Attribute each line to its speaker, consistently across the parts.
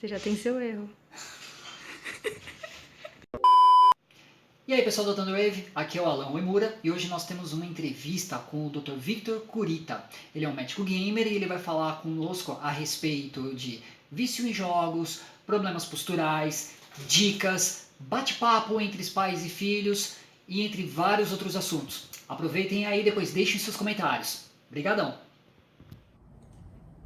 Speaker 1: Você já tem seu erro.
Speaker 2: E aí pessoal do Thunderwave, aqui é o Alan Uemura e hoje nós temos uma entrevista com o Dr. Victor Kurita. Ele é um médico gamer e ele vai falar conosco a respeito de vício em jogos, problemas posturais, dicas, bate-papo entre os pais e filhos e entre vários outros assuntos. Aproveitem aí e depois deixem seus comentários. Obrigadão!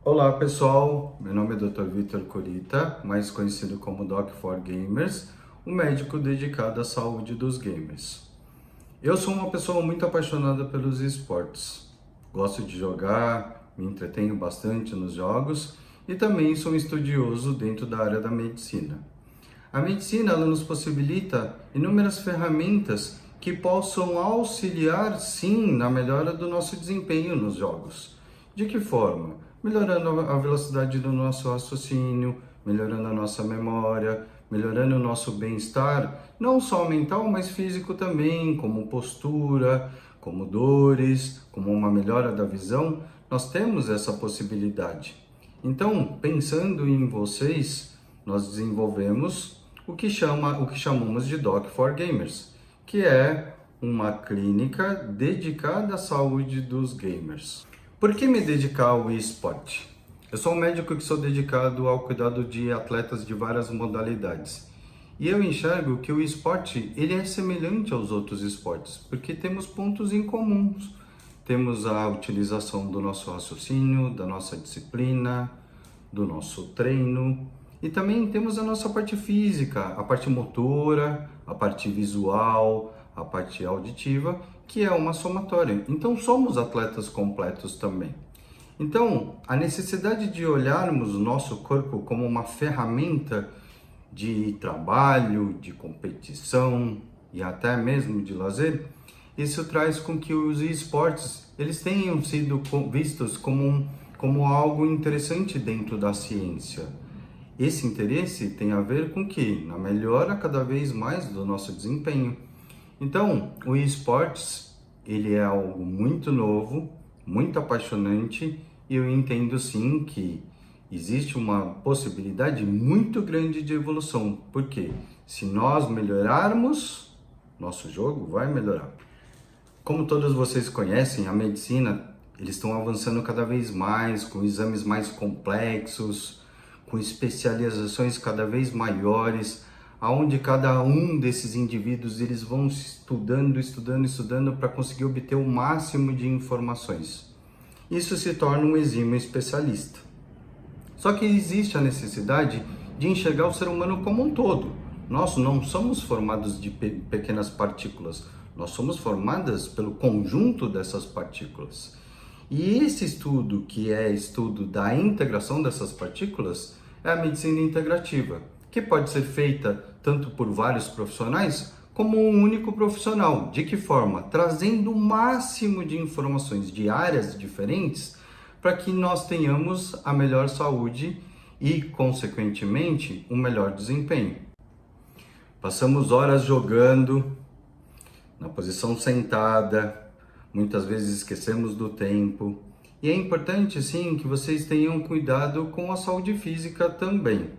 Speaker 3: Olá pessoal, meu nome é Dr. Victor Kurita, mais conhecido como Doc for Gamers, um médico dedicado à saúde dos gamers. Eu sou uma pessoa muito apaixonada pelos esportes. Gosto de jogar, me entretenho bastante nos jogos e também sou um estudioso dentro da área da medicina. A medicina ela nos possibilita inúmeras ferramentas que possam auxiliar sim na melhora do nosso desempenho nos jogos. De que forma? Melhorando a velocidade do nosso raciocínio, melhorando a nossa memória, melhorando o nosso bem-estar, não só mental, mas físico também, como postura, como dores, como uma melhora da visão, nós temos essa possibilidade. Então, pensando em vocês, nós desenvolvemos o que chamamos de Doc for Gamers, que é uma clínica dedicada à saúde dos gamers. Por que me dedicar ao esporte? Eu sou um médico que sou dedicado ao cuidado de atletas de várias modalidades. E eu enxergo que o esporte ele é semelhante aos outros esportes, porque temos pontos em comuns. Temos a utilização do nosso raciocínio, da nossa disciplina, do nosso treino. E também temos a nossa parte física, a parte motora, a parte visual, a parte auditiva, que é uma somatória. Então somos atletas completos também. Então, a necessidade de olharmos o nosso corpo como uma ferramenta de trabalho, de competição e até mesmo de lazer, isso traz com que os esportes eles tenham sido vistos como algo interessante dentro da ciência. Esse interesse tem a ver com que? Na melhora cada vez mais do nosso desempenho. Então, o esportes ele é algo muito novo, muito apaixonante, e eu entendo sim que existe uma possibilidade muito grande de evolução, porque se nós melhorarmos, nosso jogo vai melhorar. Como todos vocês conhecem, a medicina, eles estão avançando cada vez mais, com exames mais complexos, com especializações cada vez maiores, aonde cada um desses indivíduos eles vão estudando para conseguir obter o máximo de informações. Isso se torna um exímio especialista. Só que existe a necessidade de enxergar o ser humano como um todo. Nós não somos formados de pequenas partículas, nós somos formadas pelo conjunto dessas partículas. E esse estudo, que é estudo da integração dessas partículas, é a medicina integrativa, que pode ser feita tanto por vários profissionais, como um único profissional. De que forma? Trazendo o máximo de informações de áreas diferentes para que nós tenhamos a melhor saúde e, consequentemente, um melhor desempenho. Passamos horas jogando, na posição sentada, muitas vezes esquecemos do tempo. E é importante, sim, que vocês tenham cuidado com a saúde física também.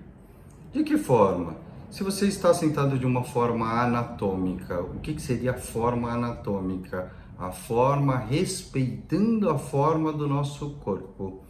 Speaker 3: De que forma? Se você está sentado de uma forma anatômica, o que seria a forma anatômica? A forma respeitando a forma do nosso corpo.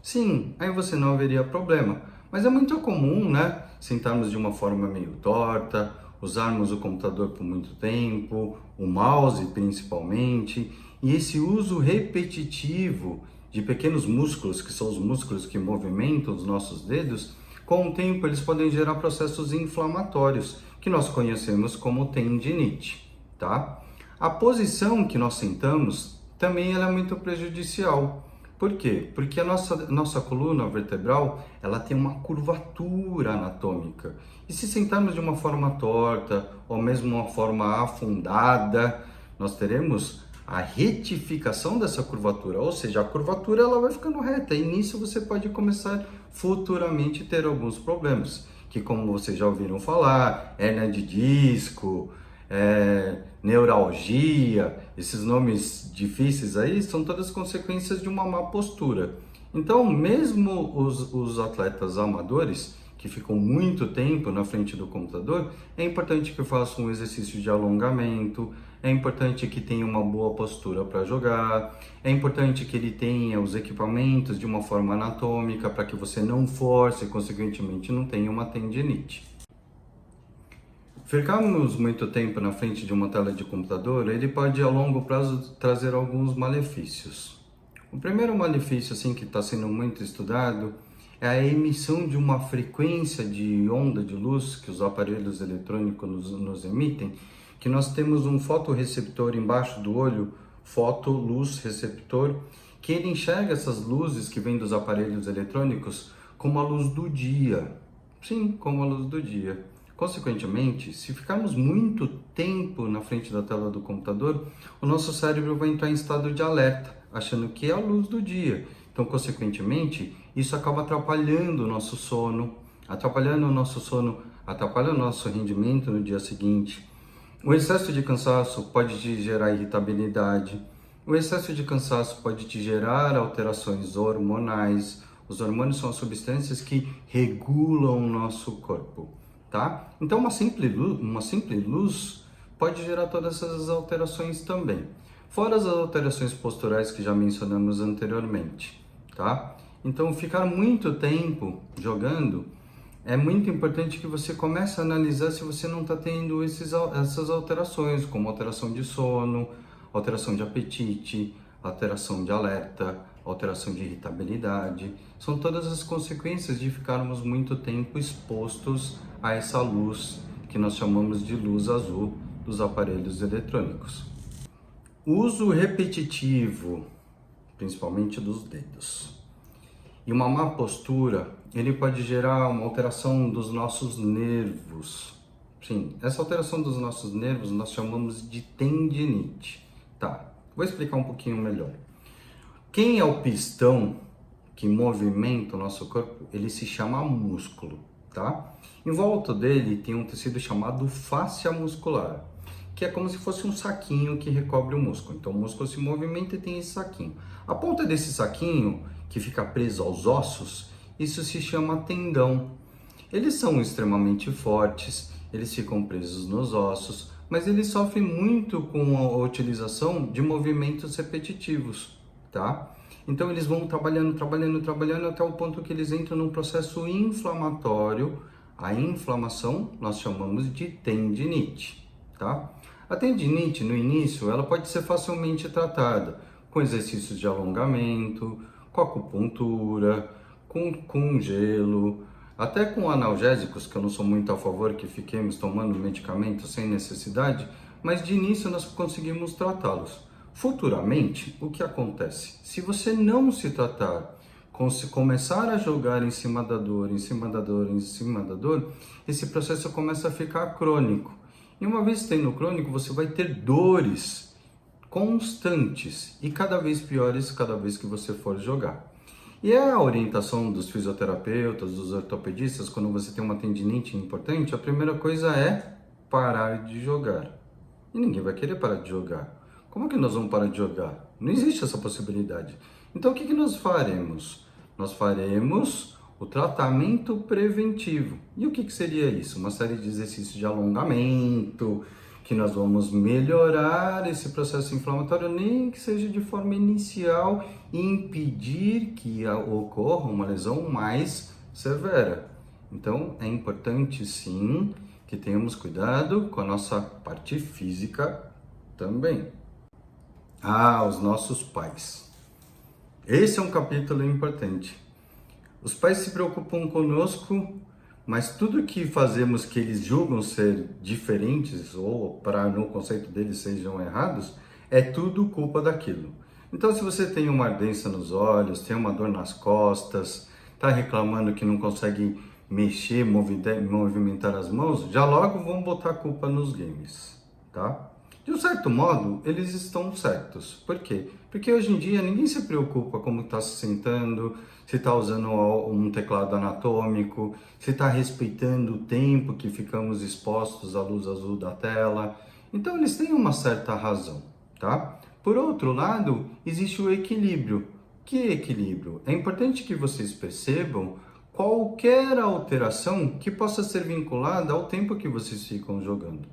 Speaker 3: Sim, aí você não haveria problema. Mas é muito comum, né? Sentarmos de uma forma meio torta, usarmos o computador por muito tempo, o mouse principalmente, e esse uso repetitivo de pequenos músculos, que são os músculos que movimentam os nossos dedos, com o tempo eles podem gerar processos inflamatórios, que nós conhecemos como tendinite, tá? A posição que nós sentamos também ela é muito prejudicial. Por quê? Porque a nossa coluna vertebral ela tem uma curvatura anatômica. E se sentarmos de uma forma torta, ou mesmo uma forma afundada, nós teremos a retificação dessa curvatura, ou seja, a curvatura ela vai ficando reta e nisso você pode começar futuramente ter alguns problemas, que como vocês já ouviram falar, hérnia de disco, neuralgia, esses nomes difíceis aí são todas consequências de uma má postura. Então, mesmo os atletas amadores que ficam muito tempo na frente do computador, é importante que faça um exercício de alongamento, é importante que tenha uma boa postura para jogar, é importante que ele tenha os equipamentos de uma forma anatômica para que você não force e, consequentemente, não tenha uma tendinite. Ficarmos muito tempo na frente de uma tela de computador, ele pode a longo prazo trazer alguns malefícios. O primeiro malefício assim, que está sendo muito estudado é a emissão de uma frequência de onda de luz que os aparelhos eletrônicos nos emitem, que nós temos um fotorreceptor embaixo do olho, fotoluz receptor, que ele enxerga essas luzes que vêm dos aparelhos eletrônicos como a luz do dia. Sim, como a luz do dia. Consequentemente, se ficarmos muito tempo na frente da tela do computador, o nosso cérebro vai entrar em estado de alerta, achando que é a luz do dia. Então, consequentemente, isso acaba atrapalhando o nosso sono, atrapalha o nosso rendimento no dia seguinte. O excesso de cansaço pode te gerar irritabilidade. O excesso de cansaço pode te gerar alterações hormonais. Os hormônios são as substâncias que regulam o nosso corpo, tá? Então, uma simples luz pode gerar todas essas alterações também. Fora as alterações posturais que já mencionamos anteriormente, tá? Então, ficar muito tempo jogando, é muito importante que você comece a analisar se você não está tendo essas alterações, como alteração de sono, alteração de apetite, alteração de alerta, alteração de irritabilidade. São todas as consequências de ficarmos muito tempo expostos a essa luz que nós chamamos de luz azul dos aparelhos eletrônicos. O uso repetitivo, principalmente dos dedos, e uma má postura, ele pode gerar uma alteração dos nossos nervos. Sim, essa alteração dos nossos nervos nós chamamos de tendinite. Tá, vou explicar um pouquinho melhor. Quem é o pistão que movimenta o nosso corpo? Ele se chama músculo, tá? Em volta dele tem um tecido chamado fáscia muscular, que é como se fosse um saquinho que recobre o músculo. Então o músculo se movimenta e tem esse saquinho. A ponta desse saquinho, que fica preso aos ossos, isso se chama tendão. Eles são extremamente fortes, eles ficam presos nos ossos, mas eles sofrem muito com a utilização de movimentos repetitivos, tá? Então eles vão trabalhando até o ponto que eles entram num processo inflamatório. A inflamação nós chamamos de tendinite, tá? A tendinite, no início, ela pode ser facilmente tratada com exercícios de alongamento, com acupuntura, com gelo, até com analgésicos, que eu não sou muito a favor que fiquemos tomando medicamentos sem necessidade, mas de início nós conseguimos tratá-los. Futuramente, o que acontece? Se você não se tratar, se começar a jogar em cima da dor, esse processo começa a ficar crônico. E uma vez tendo crônico, você vai ter dores constantes e cada vez piores cada vez que você for jogar. E a orientação dos fisioterapeutas, dos ortopedistas, quando você tem uma tendinite importante, a primeira coisa é parar de jogar. E ninguém vai querer parar de jogar. Como que nós vamos parar de jogar? Não existe essa possibilidade. Então o que nós faremos? Nós faremos o tratamento preventivo. E o que seria isso? Uma série de exercícios de alongamento, que nós vamos melhorar esse processo inflamatório, nem que seja de forma inicial, e impedir que ocorra uma lesão mais severa. Então, é importante sim que tenhamos cuidado com a nossa parte física também. Os nossos pais. Esse é um capítulo importante. Os pais se preocupam conosco, mas tudo que fazemos que eles julgam ser diferentes ou para no conceito deles sejam errados, é tudo culpa daquilo. Então, se você tem uma ardência nos olhos, tem uma dor nas costas, está reclamando que não consegue mexer, movimentar as mãos, já logo vão botar a culpa nos games, tá? De um certo modo, eles estão certos. Por quê? Porque hoje em dia ninguém se preocupa como está se sentando, se está usando um teclado anatômico, se está respeitando o tempo que ficamos expostos à luz azul da tela. Então eles têm uma certa razão, tá? Por outro lado, existe o equilíbrio. Que equilíbrio? É importante que vocês percebam qualquer alteração que possa ser vinculada ao tempo que vocês ficam jogando.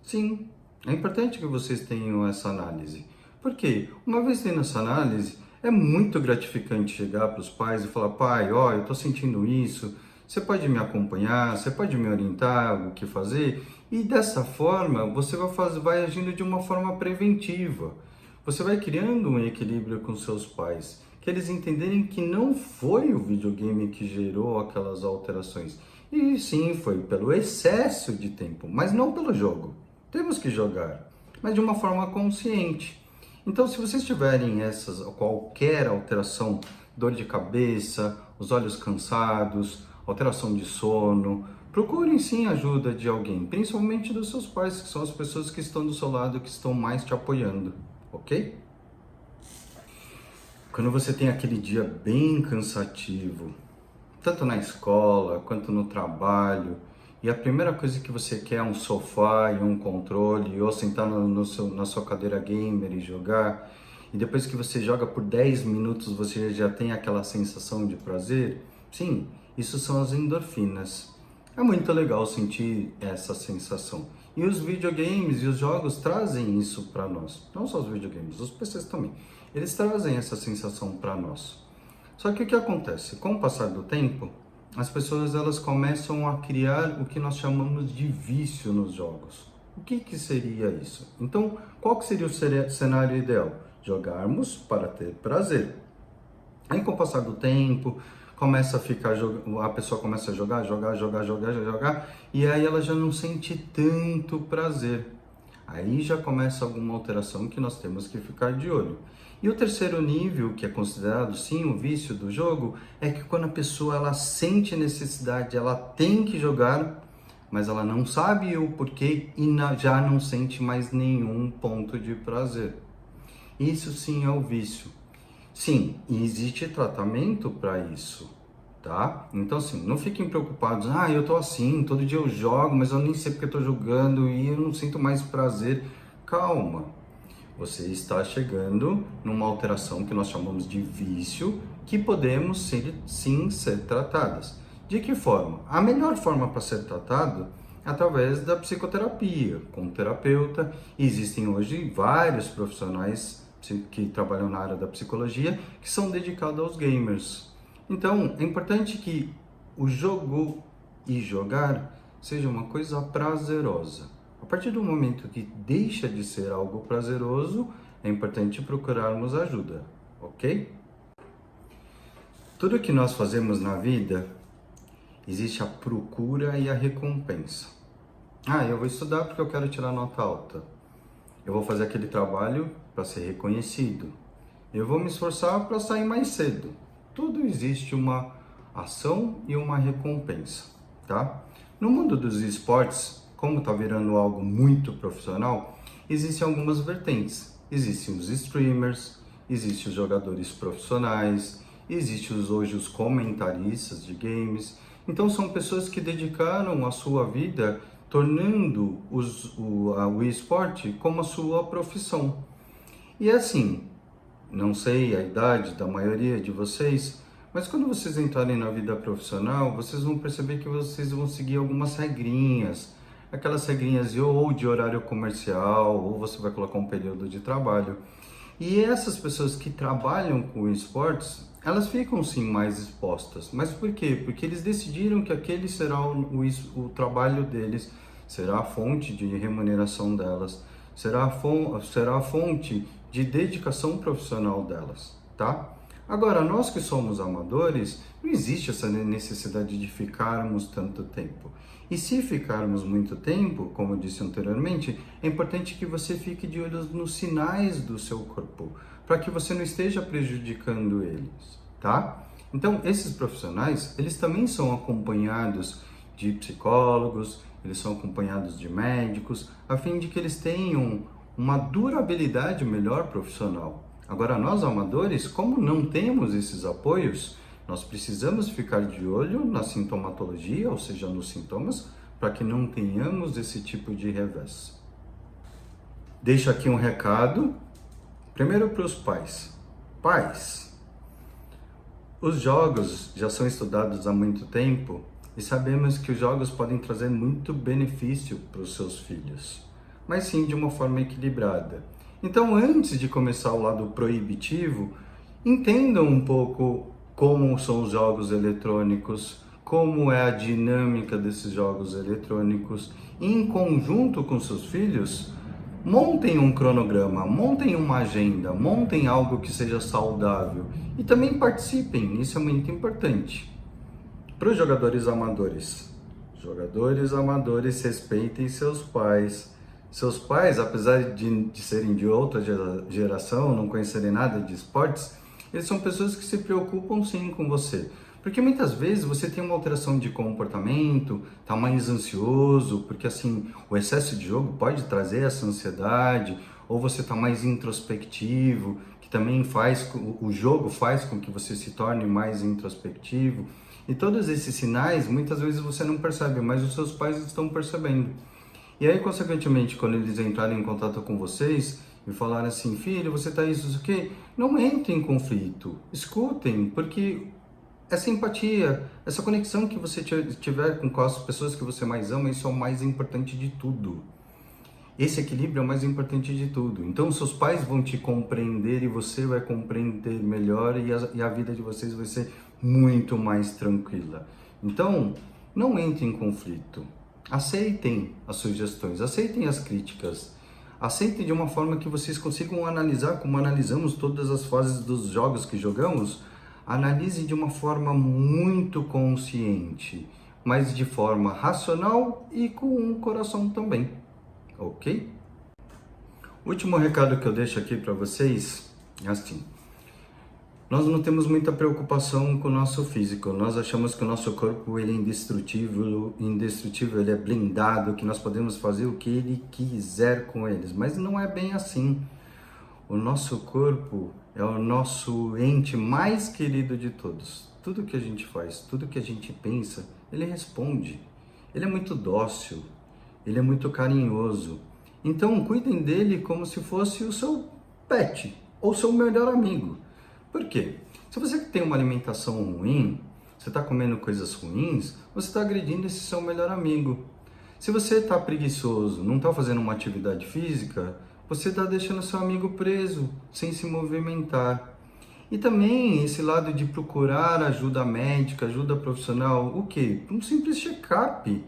Speaker 3: Sim, é importante que vocês tenham essa análise. Porque, uma vez tendo essa análise, é muito gratificante chegar para os pais e falar: pai, ó, eu estou sentindo isso, você pode me acompanhar, você pode me orientar o que fazer? E dessa forma, você vai agindo de uma forma preventiva. Você vai criando um equilíbrio com seus pais, que eles entenderem que não foi o videogame que gerou aquelas alterações. E sim, foi pelo excesso de tempo, mas não pelo jogo. Temos que jogar, mas de uma forma consciente. Então, se vocês tiverem qualquer alteração, dor de cabeça, os olhos cansados, alteração de sono, procurem sim a ajuda de alguém, principalmente dos seus pais, que são as pessoas que estão do seu lado, que estão mais te apoiando, ok? Quando você tem aquele dia bem cansativo, tanto na escola quanto no trabalho, e a primeira coisa que você quer é um sofá e um controle, ou sentar na sua cadeira gamer e jogar, e depois que você joga por 10 minutos você já tem aquela sensação de prazer, sim, isso são as endorfinas. É muito legal sentir essa sensação. E os videogames e os jogos trazem isso para nós. Não só os videogames, os PCs também. Eles trazem essa sensação para nós. Só que o que acontece? Com o passar do tempo, as pessoas elas começam a criar o que nós chamamos de vício nos jogos. O que seria isso? Então, qual que seria o cenário ideal? Jogarmos para ter prazer. Aí, com o passar do tempo, a pessoa começa a jogar, e aí ela já não sente tanto prazer. Aí já começa alguma alteração que nós temos que ficar de olho. E o terceiro nível, que é considerado sim o vício do jogo, é que quando a pessoa ela sente necessidade, ela tem que jogar, mas ela não sabe o porquê e já não sente mais nenhum ponto de prazer. Isso sim é o vício. Sim, e existe tratamento para isso, tá? Então assim, não fiquem preocupados, eu tô assim, todo dia eu jogo, mas eu nem sei porque eu tô jogando e eu não sinto mais prazer. Calma, você está chegando numa alteração que nós chamamos de vício, que podemos sim ser tratadas. De que forma? A melhor forma para ser tratado é através da psicoterapia, com um terapeuta. Existem hoje vários profissionais que trabalham na área da psicologia, que são dedicados aos gamers. Então, é importante que o jogo e jogar seja uma coisa prazerosa. A partir do momento que deixa de ser algo prazeroso, é importante procurarmos ajuda, ok? Tudo que nós fazemos na vida, existe a procura e a recompensa. Eu vou estudar porque eu quero tirar nota alta. Eu vou fazer aquele trabalho para ser reconhecido. Eu vou me esforçar para sair mais cedo. Tudo existe uma ação e uma recompensa, tá? No mundo dos esportes, como está virando algo muito profissional, existem algumas vertentes. Existem os streamers, existem os jogadores profissionais, existem hoje os comentaristas de games. Então são pessoas que dedicaram a sua vida tornando o esporte como a sua profissão. E assim, não sei a idade da maioria de vocês, mas quando vocês entrarem na vida profissional, vocês vão perceber que vocês vão seguir algumas regrinhas, aquelas regrinhas ou de horário comercial, ou você vai colocar um período de trabalho. E essas pessoas que trabalham com esportes, elas ficam sim mais expostas. Mas por quê? Porque eles decidiram que aquele será o trabalho deles, será a fonte de remuneração delas, será a fonte de dedicação profissional delas, tá? Agora, nós que somos amadores, não existe essa necessidade de ficarmos tanto tempo. E se ficarmos muito tempo, como eu disse anteriormente, é importante que você fique de olho nos sinais do seu corpo, para que você não esteja prejudicando eles, tá? Então, esses profissionais, eles também são acompanhados de psicólogos, eles são acompanhados de médicos, a fim de que eles tenham uma durabilidade melhor profissional. Agora, nós amadores, como não temos esses apoios, nós precisamos ficar de olho na sintomatologia, ou seja, nos sintomas, para que não tenhamos esse tipo de revés. Deixo aqui um recado, primeiro para os pais. Pais, Os jogos já são estudados há muito tempo e sabemos que os jogos podem trazer muito benefício para os seus filhos, mas sim de uma forma equilibrada. Então, antes de começar o lado proibitivo, entendam um pouco como são os jogos eletrônicos, como é a dinâmica desses jogos eletrônicos, e em conjunto com seus filhos, montem um cronograma, montem uma agenda, montem algo que seja saudável e também participem, isso é muito importante. Para os jogadores amadores, respeitem seus pais. Seus pais, apesar de serem de outra geração, não conhecerem nada de esportes, eles são pessoas que se preocupam sim com você. Porque muitas vezes você tem uma alteração de comportamento, tá mais ansioso, porque assim, o excesso de jogo pode trazer essa ansiedade, ou você tá mais introspectivo, que também o jogo faz com que você se torne mais introspectivo. E todos esses sinais, muitas vezes você não percebe, mas os seus pais estão percebendo. E aí, consequentemente, quando eles entrarem em contato com vocês e falarem assim, filho, você tá isso aqui, não entrem em conflito, escutem, porque essa empatia, essa conexão que você tiver com as pessoas que você mais ama, isso é o mais importante de tudo. Esse equilíbrio é o mais importante de tudo. Então, seus pais vão te compreender e você vai compreender melhor e a vida de vocês vai ser muito mais tranquila. Então, não entre em conflito. Aceitem as sugestões, aceitem as críticas. Aceitem de uma forma que vocês consigam analisar, como analisamos todas as fases dos jogos que jogamos. Analise de uma forma muito consciente, mas de forma racional e com um coração também. Ok? Último recado que eu deixo aqui para vocês é assim: nós não temos muita preocupação com o nosso físico. Nós achamos que o nosso corpo ele é indestrutível, ele é blindado, que nós podemos fazer o que ele quiser com eles. Mas não é bem assim. O nosso corpo é o nosso ente mais querido de todos. Tudo que a gente faz, tudo que a gente pensa, ele responde. Ele é muito dócil, ele é muito carinhoso. Então, cuidem dele como se fosse o seu pet ou seu melhor amigo. Por quê? Se você tem uma alimentação ruim, você está comendo coisas ruins, você está agredindo esse seu melhor amigo. Se você está preguiçoso, não está fazendo uma atividade física, você está deixando seu amigo preso, sem se movimentar. E também esse lado de procurar ajuda médica, ajuda profissional, o quê? Um simples check-up.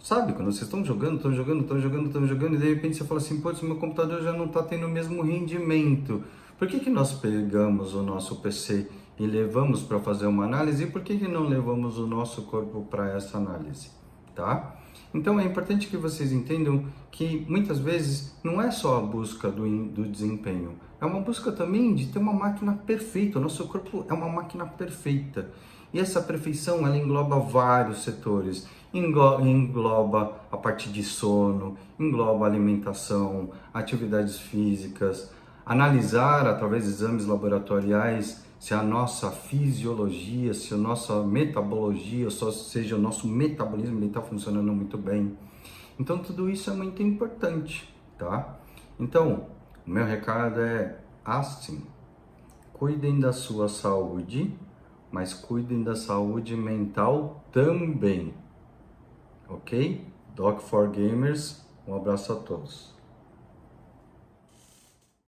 Speaker 3: Sabe, quando vocês estão jogando, e de repente você fala assim, putz, meu computador já não está tendo o mesmo rendimento. Por que nós pegamos o nosso PC e levamos para fazer uma análise? E por que não levamos o nosso corpo para essa análise? Tá? Então é importante que vocês entendam que muitas vezes não é só a busca do desempenho, é uma busca também de ter uma máquina perfeita. O nosso corpo é uma máquina perfeita e essa perfeição ela engloba vários setores, engloba a parte de sono, engloba alimentação, atividades físicas, analisar através de exames laboratoriais se a nossa fisiologia, se a nossa metabologia, ou seja, o nosso metabolismo está funcionando muito bem. Então, tudo isso é muito importante, tá? Então, o meu recado é assim, cuidem da sua saúde, mas cuidem da saúde mental também, ok? Doc4Gamers, um abraço a todos.